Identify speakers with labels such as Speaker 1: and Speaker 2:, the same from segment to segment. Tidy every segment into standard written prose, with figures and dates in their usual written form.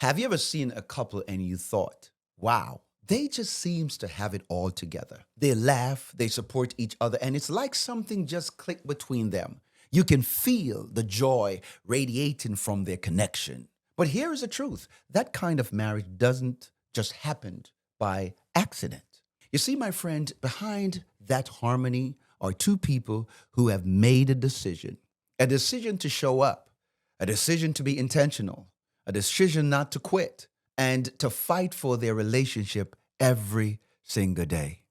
Speaker 1: Have you ever seen a couple and you thought, wow, they just seems to have it all together. They laugh, they support each other, and it's like something just clicked between them. You can feel the joy radiating from their connection. But here is the truth. That kind of marriage doesn't just happen by accident. You see, my friend, behind that harmony are two people who have made a decision to show up, a decision to be intentional, a decision not to quit, and to fight for their relationship every single day.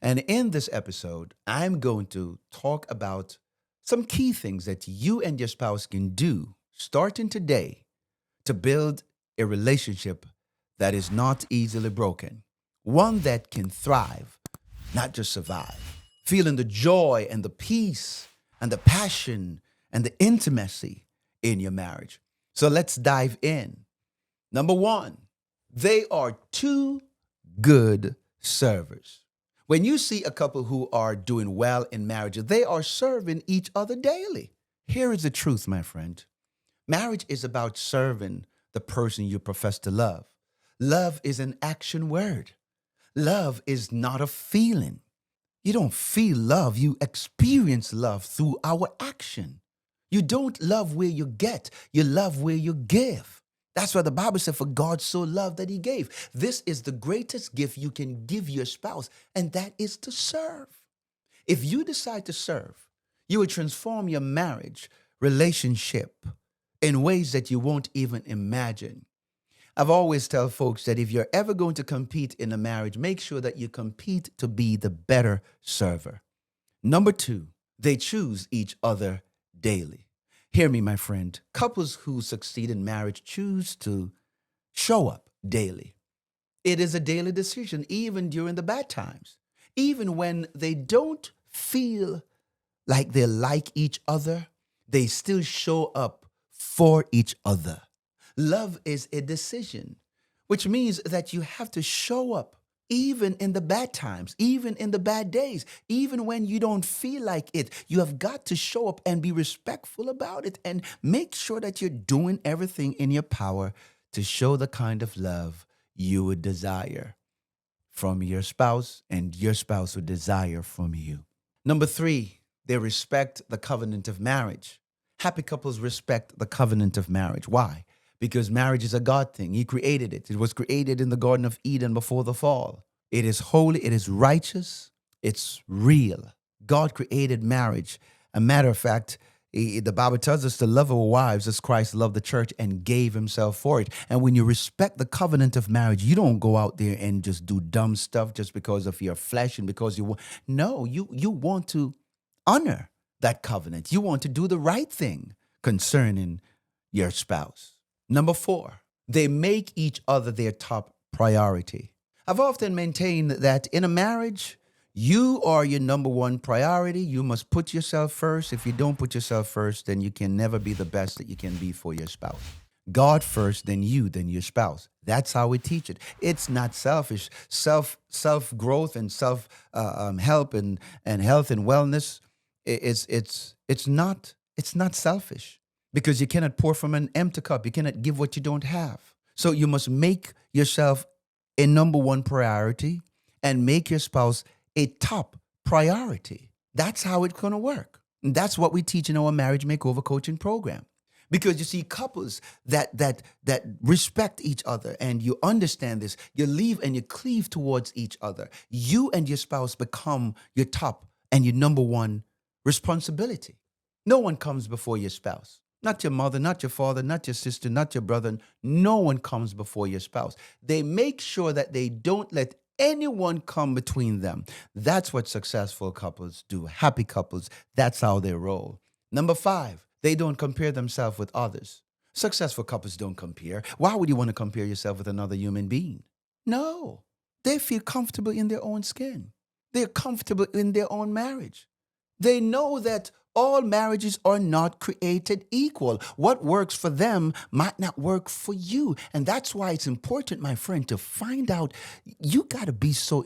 Speaker 1: And in this episode, I'm going to talk about some key things that you and your spouse can do starting today to build a relationship that is not easily broken, one that can thrive, not just survive. Feeling the joy and the peace and the passion and the intimacy in your marriage. So let's dive in. Number one, they are two good servers. When you see a couple who are doing well in marriage, they are serving each other daily. Here is the truth, my friend. Marriage is about serving the person you profess to love. Love is an action word. Love is not a feeling. You don't feel love, you experience love through our action. You don't love where you get, you love where you give. That's why the Bible said, for God so loved that he gave. This is the greatest gift you can give your spouse, and that is to serve. If you decide to serve, you will transform your marriage relationship in ways that you won't even imagine. I've always tell folks that if you're ever going to compete in a marriage, make sure that you compete to be the better server. Number two, they choose each other daily. Hear me, my friend. Couples who succeed in marriage choose to show up daily. It is a daily decision, even during the bad times. Even when they don't feel like they like each other, they still show up for each other. Love is a decision, which means that you have to show up even in the bad times, even in the bad days, even when you don't feel like it. You have got to show up and be respectful about it and make sure that you're doing everything in your power to show the kind of love you would desire from your spouse and your spouse would desire from you. Number three, they respect the covenant of marriage. Happy couples respect the covenant of marriage. Why? Because marriage is a God thing. He created it. It was created in the Garden of Eden before the fall. It is holy, it is righteous, it's real. God created marriage. A matter of fact, the Bible tells us to love our wives as Christ loved the church and gave himself for it. And when you respect the covenant of marriage, you don't go out there and just do dumb stuff just because of your flesh and because you want. No, you want to honor that covenant. You want to do the right thing concerning your spouse. Number four, they make each other their top priority. I've often maintained that in a marriage, you are your number one priority. You must put yourself first. If you don't put yourself first, then you can never be the best that you can be for your spouse. God first, then you, then your spouse. That's how we teach it. It's not selfish. Self growth and self help and health and wellness. It's not selfish because you cannot pour from an empty cup. You cannot give what you don't have. So you must make yourself a number one priority and make your spouse a top priority. That's how it's going to work. And that's what we teach in our marriage makeover coaching program. Because you see, couples that respect each other and you understand this, you leave and you cleave towards each other. You and your spouse become your top and your number one responsibility. No one comes before your spouse. Not your mother, not your father, not your sister, not your brother. No one comes before your spouse. They make sure that they don't let anyone come between them. That's what successful couples do. Happy couples, that's how they roll. Number five, they don't compare themselves with others. Successful couples don't compare. Why would you want to compare yourself with another human being? No. They feel comfortable in their own skin. They're comfortable in their own marriage. They know that all marriages are not created equal. What works for them might not work for you. And that's why it's important, my friend, to find out. You got to be so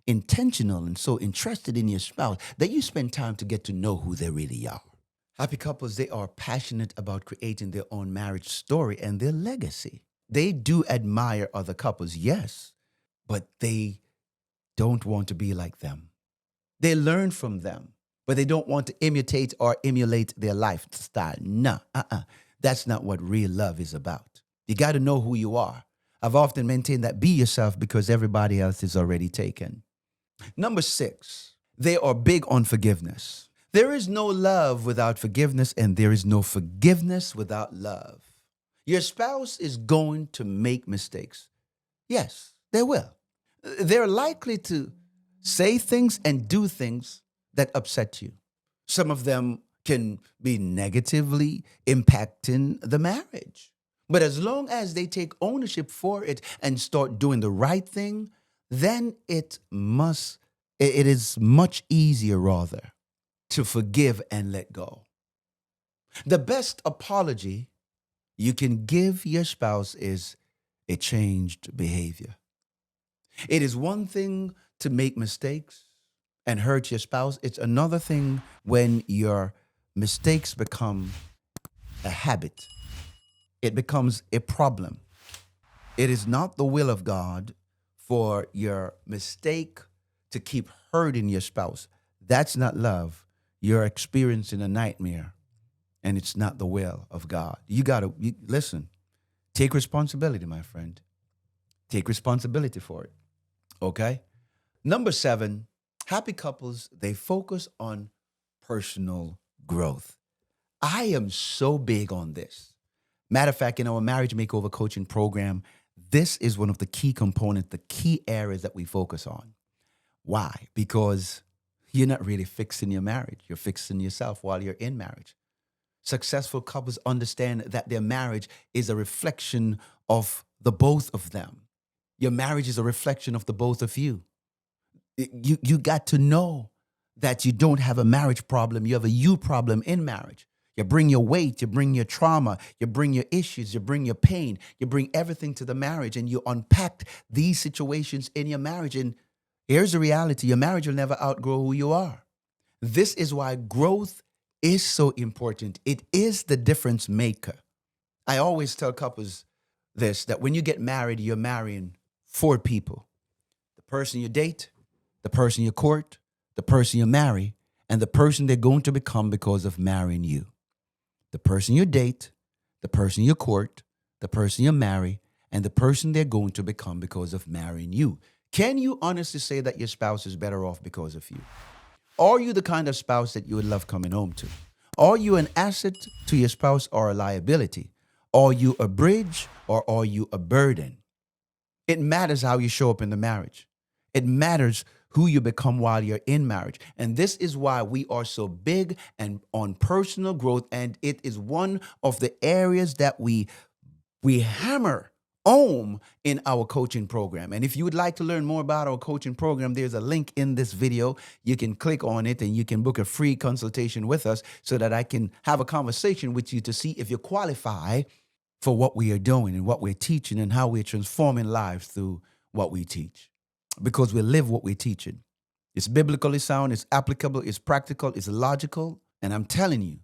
Speaker 1: intentional and so interested in your spouse that you spend time to get to know who they really are. Happy couples, they are passionate about creating their own marriage story and their legacy. They do admire other couples, yes, but they don't want to be like them. They learn from them, but they don't want to imitate or emulate their lifestyle. No, that's not what real love is about. You got to know who you are. I've often maintained that be yourself because everybody else is already taken. Number 6, they are big on forgiveness. There is no love without forgiveness, and there is no forgiveness without love. Your spouse is going to make mistakes. Yes, they will. They're likely to say things and do things that upset you. Some of them can be negatively impacting the marriage. But as long as they take ownership for it and start doing the right thing, then it is much easier rather to forgive and let go. The best apology you can give your spouse is a changed behavior. It is one thing to make mistakes and hurt your spouse. It's another thing when your mistakes become a habit. It becomes a problem. It is not the will of God for your mistake to keep hurting your spouse. That's not love. You're experiencing a nightmare, and it's not the will of God. Listen, take responsibility, my friend. Take responsibility for it. Okay? Number 7, happy couples, they focus on personal growth. I am so big on this. Matter of fact, in our marriage makeover coaching program, this is one of the key components, the key areas that we focus on. Why? Because you're not really fixing your marriage. You're fixing yourself while you're in marriage. Successful couples understand that their marriage is a reflection of the both of them. Your marriage is a reflection of the both of you. You got to know that you don't have a marriage problem. You have a you problem in marriage. You bring your weight, you bring your trauma, you bring your issues, you bring your pain, you bring everything to the marriage, and you unpack these situations in your marriage. And here's the reality: your marriage will never outgrow who you are. This is why growth is so important. It is the difference maker. I always tell couples this, that when you get married, you're marrying 4 people: the person you date, the person you court, the person you marry, and the person they're going to become because of marrying you. The person you date, the person you court, the person you marry, and the person they're going to become because of marrying you. Can you honestly say that your spouse is better off because of you? Are you the kind of spouse that you would love coming home to? Are you an asset to your spouse or a liability? Are you a bridge or are you a burden? It matters how you show up in the marriage. It matters who you become while you're in marriage. And this is why we are so big and on personal growth. And it is one of the areas that we hammer home in our coaching program. And if you would like to learn more about our coaching program, there's a link in this video. You can click on it and you can book a free consultation with us so that I can have a conversation with you to see if you qualify for what we are doing and what we're teaching and how we're transforming lives through what we teach. Because we live what we're teaching. It's biblically sound, it's applicable, it's practical, it's logical. And I'm telling you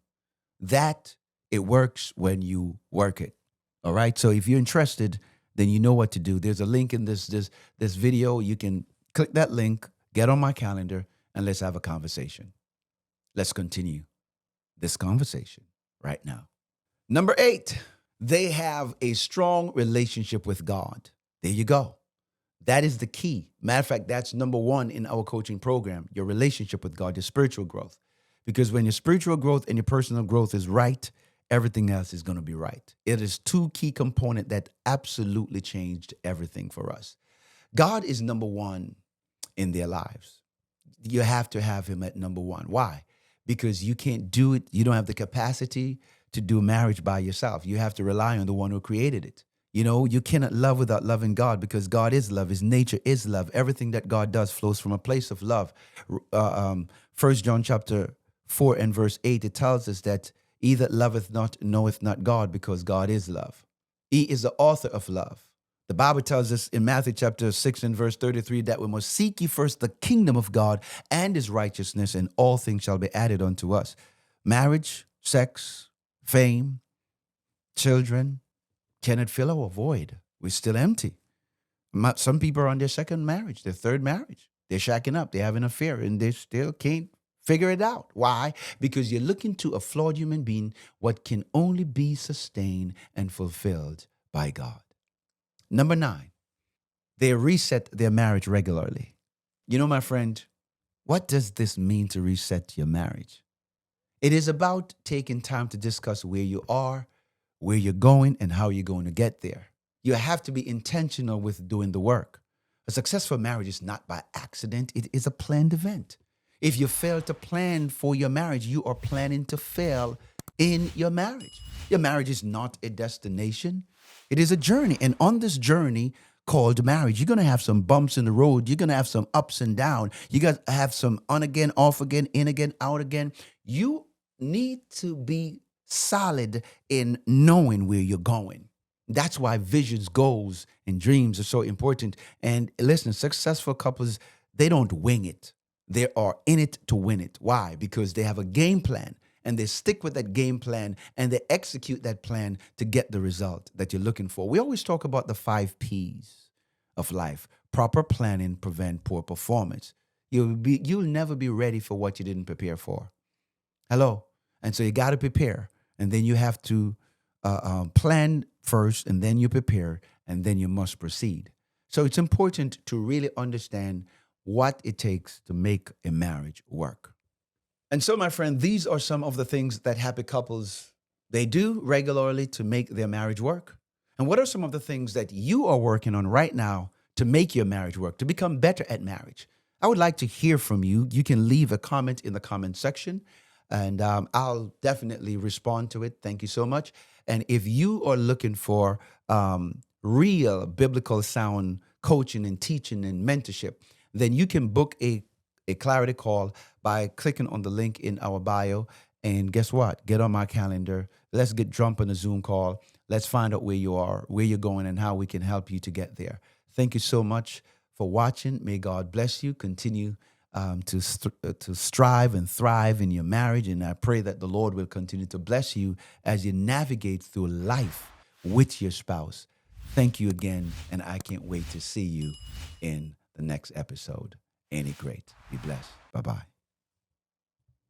Speaker 1: that it works when you work it. All right. So if you're interested, then you know what to do. There's a link in this video. You can click that link, get on my calendar, and let's have a conversation. Let's continue this conversation right now. Number 8, they have a strong relationship with God. There you go. That is the key. Matter of fact, that's number 1 in our coaching program, your relationship with God, your spiritual growth. Because when your spiritual growth and your personal growth is right, everything else is going to be right. It is 2 key components that absolutely changed everything for us. God is number 1 in their lives. You have to have him at number 1. Why? Because you can't do it. You don't have the capacity to do marriage by yourself. You have to rely on the one who created it. You know, you cannot love without loving God because God is love. His nature is love. Everything that God does flows from a place of love. 1 John chapter 4 and verse 8, it tells us that he that loveth not knoweth not God because God is love. He is the author of love. The Bible tells us in Matthew chapter 6 and verse 33 that we must seek ye first the kingdom of God and his righteousness, and all things shall be added unto us. Marriage, sex, fame, children, cannot fill our void. We're still empty. Some people are on their second marriage, their third marriage. They're shacking up, they're having an affair, and they still can't figure it out. Why? Because you're looking to a flawed human being, what can only be sustained and fulfilled by God. Number 9, they reset their marriage regularly. You know, my friend, what does this mean to reset your marriage? It is about taking time to discuss where you are, where you're going, and how you're going to get there. You have to be intentional with doing the work. A successful marriage is not by accident, it is a planned event. If you fail to plan for your marriage, you are planning to fail in your marriage. Your marriage is not a destination, it is a journey. And on this journey called marriage, you're going to have some bumps in the road. You're going to have some ups and downs. You got to have some on again, off again, in again, out again. You need to be solid in knowing where you're going. That's why visions, goals, and dreams are so important. And listen, successful couples, they don't wing it. They are in it to win it. Why? Because they have a game plan and they stick with that game plan and they execute that plan to get the result that you're looking for. We always talk about the 5 P's of life. Proper planning prevent poor performance. You'll never be ready for what you didn't prepare for. Hello. And so you got to prepare. And then you have to plan first, and then you prepare, and then you must proceed. So it's important to really understand what it takes to make a marriage work. And so, my friend, these are some of the things that happy couples they do regularly to make their marriage work. And what are some of the things that you are working on right now to make your marriage work, to become better at marriage? I would like to hear from you. You can leave a comment in the comment section, and I'll definitely respond to it. Thank you so much. And if you are looking for real biblical sound coaching and teaching and mentorship, then you can book a clarity call by clicking on the link in our bio. And guess what? Get on my calendar. Let's jump on a Zoom call. Let's find out where you are, where you're going, and how we can help you to get there. Thank you so much for watching. May God bless you. Continue to strive and thrive in your marriage. And I pray that the Lord will continue to bless you as you navigate through life with your spouse. Thank you again. And I can't wait to see you in the next episode. Any great. Be blessed. Bye-bye.